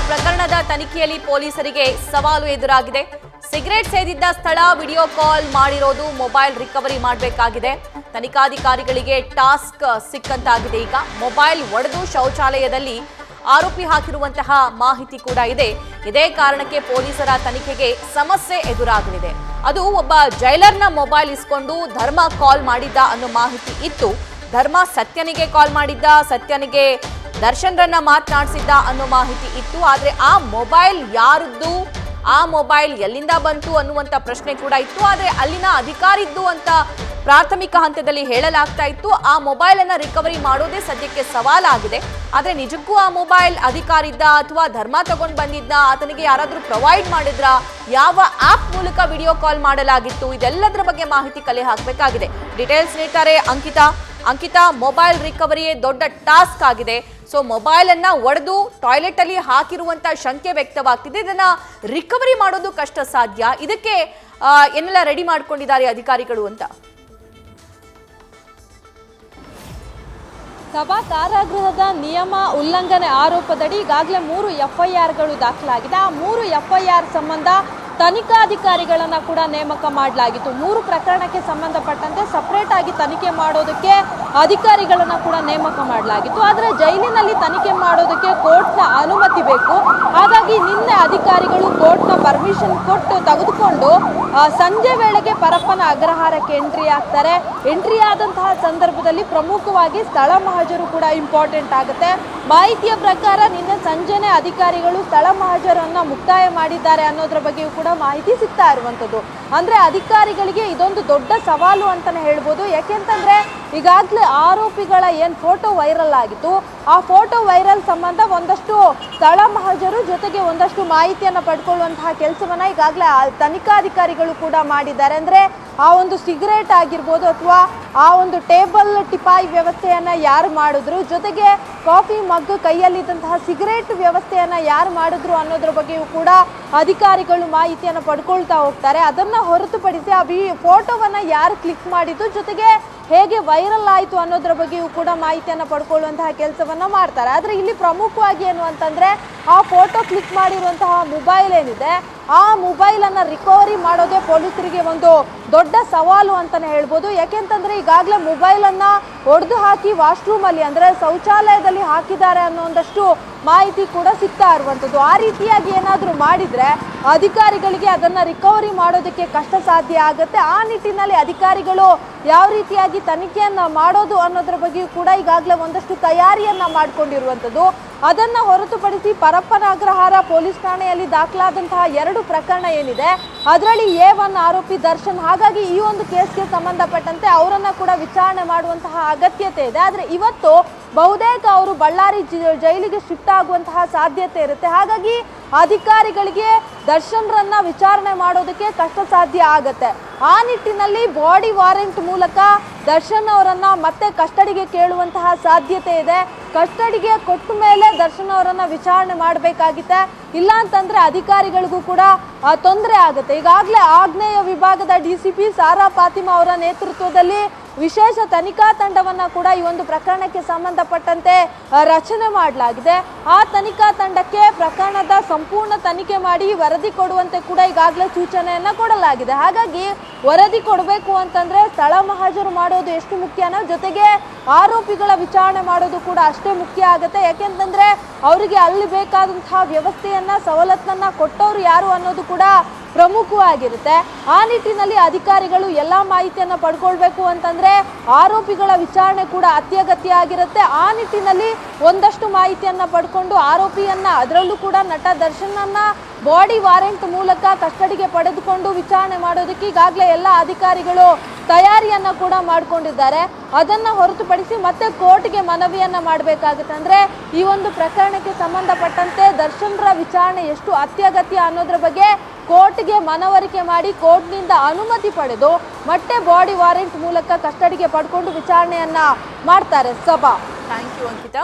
ಪ್ರಕರಣದ ತನಿಖೆಯಲ್ಲಿ ಪೊಲೀಸರಿಗೆ ಸವಾಲು ಎದುರಾಗಿದೆ. ಸಿಗರೆಟ್ ಸೇದಿದ್ದ ಸ್ಥಳ ವಿಡಿಯೋ ಕಾಲ್ ಮಾಡಿರೋದು ಮೊಬೈಲ್ ರಿಕವರಿ ಮಾಡಬೇಕಾಗಿದೆ. ತನಿಖಾಧಿಕಾರಿಗಳಿಗೆ ಟಾಸ್ಕ್ ಸಿಕ್ಕಂತಾಗಿದೆ. ಈಗ ಮೊಬೈಲ್ ಒಡೆದು ಶೌಚಾಲಯದಲ್ಲಿ ಆರೋಪಿ ಹಾಕಿರುವಂತಹ ಮಾಹಿತಿ ಕೂಡ ಇದೆ. ಇದೇ ಕಾರಣಕ್ಕೆ ಪೊಲೀಸರ ತನಿಖೆಗೆ ಸಮಸ್ಯೆ ಎದುರಾಗಲಿದೆ. ಅದು ಒಬ್ಬ ಜೈಲರ್ನ ಮೊಬೈಲ್ ಇಸ್ಕೊಂಡು ಧರ್ಮ ಕಾಲ್ ಮಾಡಿದ್ದ ಅನ್ನೋ ಮಾಹಿತಿ ಇತ್ತು. ಧರ್ಮ ಸತ್ಯನಿಗೆ ಕಾಲ್ ಮಾಡಿದ್ದ, ಸತ್ಯನಿಗೆ ದರ್ಶನ್ರನ್ನ ಮಾತನಾಡಿಸಿದ್ದ ಅನ್ನೋ ಮಾಹಿತಿ ಇತ್ತು. ಆದ್ರೆ ಆ ಮೊಬೈಲ್ ಯಾರದ್ದು, ಆ ಮೊಬೈಲ್ ಎಲ್ಲಿಂದ ಬಂತು ಅನ್ನುವಂಥ ಪ್ರಶ್ನೆ ಕೂಡ ಇತ್ತು. ಆದ್ರೆ ಅಲ್ಲಿನ ಅಧಿಕಾರಿದ್ದು ಅಂತ ಪ್ರಾಥಮಿಕ ಹಂತದಲ್ಲಿ ಹೇಳಲಾಗ್ತಾ ಇತ್ತು. ಆ ಮೊಬೈಲ್ ಅನ್ನ ರಿಕವರಿ ಮಾಡೋದೇ ಸದ್ಯಕ್ಕೆ ಸವಾಲಾಗಿದೆ. ಆದ್ರೆ ನಿಜಕ್ಕೂ ಆ ಮೊಬೈಲ್ ಅಧಿಕಾರಿದ್ದ ಅಥವಾ ಧರ್ಮ ತಗೊಂಡು ಬಂದಿದ್ದ, ಆತನಿಗೆ ಯಾರಾದ್ರೂ ಪ್ರೊವೈಡ್ ಮಾಡಿದ್ರ, ಯಾವ ಆಪ್ ಮೂಲಕ ವಿಡಿಯೋ ಕಾಲ್ ಮಾಡಲಾಗಿತ್ತು, ಇದೆಲ್ಲದರ ಬಗ್ಗೆ ಮಾಹಿತಿ ಕಲೆ ಹಾಕಬೇಕಾಗಿದೆ. ಡೀಟೇಲ್ಸ್ ನೀಡ್ತಾರೆ ಅಂಕಿತಾ. ಮೊಬೈಲ್ ರಿಕವರಿಯೇ ದೊಡ್ಡ ಟಾಸ್ಕ್ ಆಗಿದೆ. ಸೊ ಮೊಬೈಲ್ ಅನ್ನ ಒಡೆದು ಟಾಯ್ಲೆಟ್ ಅಲ್ಲಿ ಹಾಕಿರುವಂತ ಶಂಕೆ ವ್ಯಕ್ತವಾಗ್ತಿದೆ. ಇದನ್ನ ರಿಕವರಿ ಮಾಡೋದು ಕಷ್ಟ ಸಾಧ್ಯ. ಇದಕ್ಕೆ ಏನೆಲ್ಲ ರೆಡಿ ಮಾಡ್ಕೊಂಡಿದ್ದಾರೆ ಅಧಿಕಾರಿಗಳು ಅಂತ? ಸಭಾ ಕಾರಾಗೃಹದ ನಿಯಮ ಉಲ್ಲಂಘನೆ ಆರೋಪದಡಿ ಈಗಾಗಲೇ 3 ಎಫ್ಐಆರ್ಗಳು ದಾಖಲಾಗಿದೆ. ಆ 3 ಎಫ್ಐಆರ್ ಸಂಬಂಧ ತನಿಖಾಧಿಕಾರಿಗಳನ್ನ ಕೂಡ ನೇಮಕ ಮಾಡಲಾಗಿತ್ತು. 3 ಪ್ರಕರಣಕ್ಕೆ ಸಂಬಂಧಪಟ್ಟಂತೆ ಸಪರೇಟ್ ಆಗಿ ತನಿಖೆ ಮಾಡೋದಕ್ಕೆ ಅಧಿಕಾರಿಗಳನ್ನ ಕೂಡ ನೇಮಕ ಮಾಡಲಾಗಿತ್ತು. ಆದರೆ ಜೈಲಿನಲ್ಲಿ ತನಿಖೆ ಮಾಡೋದಕ್ಕೆ ಕೋರ್ಟ್ನ ಅನುಮತಿ ಬೇಕು. ಹಾಗಾಗಿ ನಿನ್ನೆ ಅಧಿಕಾರಿಗಳು ಕೋರ್ಟ್ನ ಪರ್ಮಿಷನ್ ಕೊಟ್ಟು ತೆಗೆದುಕೊಂಡು ಸಂಜೆ ವೇಳೆಗೆ ಪರಪ್ಪನ ಅಗ್ರಹಾರಕ್ಕೆ ಎಂಟ್ರಿ ಆಗ್ತಾರೆ. ಎಂಟ್ರಿ ಆದಂತಹ ಸಂದರ್ಭದಲ್ಲಿ ಪ್ರಮುಖವಾಗಿ ಸ್ಥಳ ಮಹಜರು ಕೂಡ ಇಂಪಾರ್ಟೆಂಟ್ ಆಗುತ್ತೆ. ಮಾಹಿತಿಯ ಪ್ರಕಾರ ನಿನ್ನೆ ಸಂಜೆನೆ ಅಧಿಕಾರಿಗಳು ಸ್ಥಳ ಮಹಜರನ್ನ ಮುಕ್ತಾಯ ಮಾಡಿದ್ದಾರೆ ಅನ್ನೋದ್ರ ಬಗ್ಗೆಯೂ ಕೂಡ ಮಾಹಿತಿ ಸಿಗ್ತಾ ಇರುವಂಥದ್ದು. ಅಂದ್ರೆ ಅಧಿಕಾರಿಗಳಿಗೆ ಇದೊಂದು ದೊಡ್ಡ ಸವಾಲು ಅಂತಾನೆ ಹೇಳ್ಬೋದು. ಯಾಕೆಂತಂದ್ರೆ ಈಗಾಗಲೇ ಆರೋಪಿಗಳ ಏನ್ ಫೋಟೋ ವೈರಲ್ ಆಗಿತ್ತು, ಆ ಫೋಟೋ ವೈರಲ್ ಸಂಬಂಧ ಒಂದಷ್ಟು ಸ್ಥಳ ಮಹಜರು ಜೊತೆಗೆ ಒಂದಷ್ಟು ಮಾಹಿತಿಯನ್ನ ಪಡ್ಕೊಳ್ಳುವಂತಹ ಕೆಲಸವನ್ನ ಈಗಾಗಲೇ ತನಿಖಾಧಿಕಾರಿಗಳು ಕೂಡ ಮಾಡಿದ್ದಾರೆ. ಅಂದ್ರೆ ಆ ಒಂದು ಸಿಗರೇಟ್ ಆಗಿರ್ಬೋದು ಅಥವಾ ಆ ಒಂದು ಟೇಬಲ್ ಟಿಪಾಯಿ ವ್ಯವಸ್ಥೆಯನ್ನ ಯಾರು ಮಾಡಿದ್ರು, ಜೊತೆಗೆ ಕಾಫಿ ಮಗ್ ಕೈಯಲ್ಲಿದ್ದಂತಹ ಸಿಗರೇಟ್ ವ್ಯವಸ್ಥೆಯನ್ನ ಯಾರು ಮಾಡಿದ್ರು ಅನ್ನೋದ್ರ ಬಗ್ಗೆಯೂ ಕೂಡ ಅಧಿಕಾರಿಗಳು ಮಾಹಿತಿಯನ್ನು ಪಡ್ಕೊಳ್ತಾ ಹೋಗ್ತಾರೆ. ಅದನ್ನ ಹೊರತುಪಡಿಸಿ ಆ ಫೋಟೋವನ್ನ ಯಾರು ಕ್ಲಿಕ್ ಮಾಡಿದ್ದು, ಜೊತೆಗೆ ಹೇಗೆ ವೈರಲ್ ಆಯಿತು ಅನ್ನೋದ್ರ ಬಗ್ಗೆಯೂ ಕೂಡ ಮಾಹಿತಿಯನ್ನು ಪಡ್ಕೊಳ್ಳುವಂತಹ ಕೆಲಸವನ್ನ ಮಾಡ್ತಾರೆ. ಆದರೆ ಇಲ್ಲಿ ಪ್ರಮುಖವಾಗಿ ಏನು ಅಂತಂದ್ರೆ ಆ ಫೋಟೋ ಕ್ಲಿಕ್ ಮಾಡಿರುವಂತಹ ಮೊಬೈಲ್ ಏನಿದೆ, ಆ ಮೊಬೈಲ್ ಅನ್ನ ರಿಕವರಿ ಮಾಡೋದೇ ಪೊಲೀಸರಿಗೆ ಒಂದು ದೊಡ್ಡ ಸವಾಲು ಅಂತಾನೆ ಹೇಳ್ಬೋದು. ಯಾಕೆಂತಂದ್ರೆ ಈಗಾಗಲೇ ಮೊಬೈಲ್ ಅನ್ನ ಒಡೆದು ಹಾಕಿ ವಾಶ್ರೂಮ್ ಅಲ್ಲಿ ಅಂದ್ರೆ ಶೌಚಾಲಯದಲ್ಲಿ ಹಾಕಿದ್ದಾರೆ ಅನ್ನೋ ಒಂದಷ್ಟು ಮಾಹಿತಿ ಕೂಡ ಸಿಗ್ತಾ ಇರುವಂಥದ್ದು. ಆ ರೀತಿಯಾಗಿ ಏನಾದರೂ ಮಾಡಿದ್ರೆ ಅಧಿಕಾರಿಗಳಿಗೆ ಅದನ್ನ ರಿಕವರಿ ಮಾಡೋದಕ್ಕೆ ಕಷ್ಟ ಸಾಧ್ಯ ಆಗುತ್ತೆ. ಆ ನಿಟ್ಟಿನಲ್ಲಿ ಅಧಿಕಾರಿಗಳು ಯಾವ ರೀತಿಯಾಗಿ ತನಿಖೆಯನ್ನ ಮಾಡೋದು ಅನ್ನೋದ್ರ ಬಗ್ಗೆಯೂ ಕೂಡ ಈಗಾಗಲೇ ಒಂದಷ್ಟು ತಯಾರಿಯನ್ನ ಮಾಡ್ಕೊಂಡಿರುವಂಥದ್ದು. ಅದನ್ನ ಹೊರತುಪಡಿಸಿ ಪರಪ್ಪನ ಅಗ್ರಹಾರ ಪೊಲೀಸ್ ಠಾಣೆಯಲ್ಲಿ ದಾಖಲಾದಂತಹ 2 ಪ್ರಕರಣ ಏನಿದೆ, ಅದರಲ್ಲಿ A1 ಆರೋಪಿ ದರ್ಶನ್. ಹಾಗಾಗಿ ಈ ಒಂದು ಕೇಸ್ಗೆ ಸಂಬಂಧಪಟ್ಟಂತೆ ಅವರನ್ನ ಕೂಡ ವಿಚಾರಣೆ ಮಾಡುವಂತಹ ಅಗತ್ಯತೆ ಇದೆ. ಆದರೆ ಇವತ್ತು ಬಹುತೇಕ ಅವರು ಬಳ್ಳಾರಿ ಜೈಲಿಗೆ ಶಿಫ್ಟ್ ಆಗುವಂತಹ ಸಾಧ್ಯತೆ ಇರುತ್ತೆ. ಹಾಗಾಗಿ ಅಧಿಕಾರಿಗಳಿಗೆ ದರ್ಶನ್ರನ್ನ ವಿಚಾರಣೆ ಮಾಡೋದಕ್ಕೆ ಕಷ್ಟ ಸಾಧ್ಯ ಆಗತ್ತೆ. ಆ ನಿಟ್ಟಿನಲ್ಲಿ ಬಾಡಿ ವಾರೆಂಟ್ ಮೂಲಕ ದರ್ಶನ್ ಅವರನ್ನ ಮತ್ತೆ ಕಸ್ಟಡಿಗೆ ಕೇಳುವಂತಹ ಸಾಧ್ಯತೆ ಇದೆ. ಕಸ್ಟಡಿಗೆ ಕೊಟ್ಟ ಮೇಲೆ ದರ್ಶನ್ ಅವರನ್ನ ವಿಚಾರಣೆ ಮಾಡಬೇಕಾಗಿದೆ. ಇಲ್ಲ ಅಂತಂದ್ರೆ ಅಧಿಕಾರಿಗಳಿಗೂ ಕೂಡ ತೊಂದರೆ ಆಗುತ್ತೆ. ಈಗಾಗಲೇ ಆಗ್ನೇಯ ವಿಭಾಗದ DCP ಸಾರಾ ಫಾತಿಮಾ ಅವರ ನೇತೃತ್ವದಲ್ಲಿ ವಿಶೇಷ ತನಿಖಾ ತಂಡವನ್ನ ಕೂಡ ಈ ಒಂದು ಪ್ರಕರಣಕ್ಕೆ ಸಂಬಂಧಪಟ್ಟಂತೆ ರಚನೆ ಮಾಡಲಾಗಿದೆ. ಆ ತನಿಖಾ ತಂಡಕ್ಕೆ ಪ್ರಕರಣದ ಸಂಪೂರ್ಣ ತನಿಖೆ ಮಾಡಿ ವರದಿ ಕೊಡುವಂತೆ ಕೂಡ ಈಗಾಗಲೇ ಸೂಚನೆಯನ್ನ ಕೊಡಲಾಗಿದೆ. ಹಾಗಾಗಿ ವರದಿ ಕೊಡಬೇಕು ಅಂತಂದ್ರೆ ಸ್ಥಳ ಮಹಜರು ಮಾಡೋದು ಎಷ್ಟು ಮುಖ್ಯನೋ, ಜೊತೆಗೆ ಆರೋಪಿಗಳ ವಿಚಾರಣೆ ಮಾಡೋದು ಕೂಡ ಅಷ್ಟೇ ಮುಖ್ಯ ಆಗುತ್ತೆ. ಯಾಕೆಂತಂದ್ರೆ ಅವರಿಗೆ ಅಲ್ಲಿ ಬೇಕಾದಂತಹ ವ್ಯವಸ್ಥೆಯನ್ನ ಸವಲತ್ತನ್ನ ಕೊಟ್ಟವರು ಯಾರು ಅನ್ನೋದು ಕೂಡ ಪ್ರಮುಖವಾಗಿರುತ್ತೆ. ಆ ನಿಟ್ಟಿನಲ್ಲಿ ಅಧಿಕಾರಿಗಳು ಎಲ್ಲ ಮಾಹಿತಿಯನ್ನು ಪಡ್ಕೊಳ್ಬೇಕು ಅಂತಂದ್ರೆ ಆರೋಪಿಗಳ ವಿಚಾರಣೆ ಕೂಡ ಅತ್ಯಗತ್ಯ ಆಗಿರುತ್ತೆ. ಆ ನಿಟ್ಟಿನಲ್ಲಿ ಒಂದಷ್ಟು ಮಾಹಿತಿಯನ್ನ ಪಡ್ಕೊಂಡು ಆರೋಪಿಯನ್ನ, ಅದರಲ್ಲೂ ಕೂಡ ನಟ ದರ್ಶನನ್ನ ಬಾಡಿ ವಾರೆಂಟ್ ಮೂಲಕ ಕಸ್ಟಡಿಗೆ ಪಡೆದುಕೊಂಡು ವಿಚಾರಣೆ ಮಾಡೋದಕ್ಕೆ ಈಗಾಗಲೇ ಎಲ್ಲ ಅಧಿಕಾರಿಗಳು ತಯಾರಿಯನ್ನ ಕೂಡ ಮಾಡ್ಕೊಂಡಿದ್ದಾರೆ. ಅದನ್ನ ಹೊರತುಪಡಿಸಿ ಮತ್ತೆ ಕೋರ್ಟ್ಗೆ ಮನವಿಯನ್ನ ಮಾಡಬೇಕಾಗುತ್ತೆ. ಅಂದ್ರೆ ಈ ಒಂದು ಪ್ರಕರಣಕ್ಕೆ ಸಂಬಂಧಪಟ್ಟಂತೆ ದರ್ಶನ್ರ ವಿಚಾರಣೆ ಎಷ್ಟು ಅತ್ಯಗತ್ಯ ಅನ್ನೋದ್ರ ಬಗ್ಗೆ ಕೋರ್ಟ್ಗೆ ಮನವರಿಕೆ ಮಾಡಿ ಕೋರ್ಟ್ನಿಂದ ಅನುಮತಿ ಪಡೆದು ಮತ್ತೆ ಬಾಡಿ ವಾರೆಂಟ್ ಮೂಲಕ ಕಸ್ಟಡಿಗೆ ಪಡ್ಕೊಂಡು ವಿಚಾರಣೆಯನ್ನ ಮಾಡ್ತಾರೆ. ಸಭಾ. Thank you Ankita.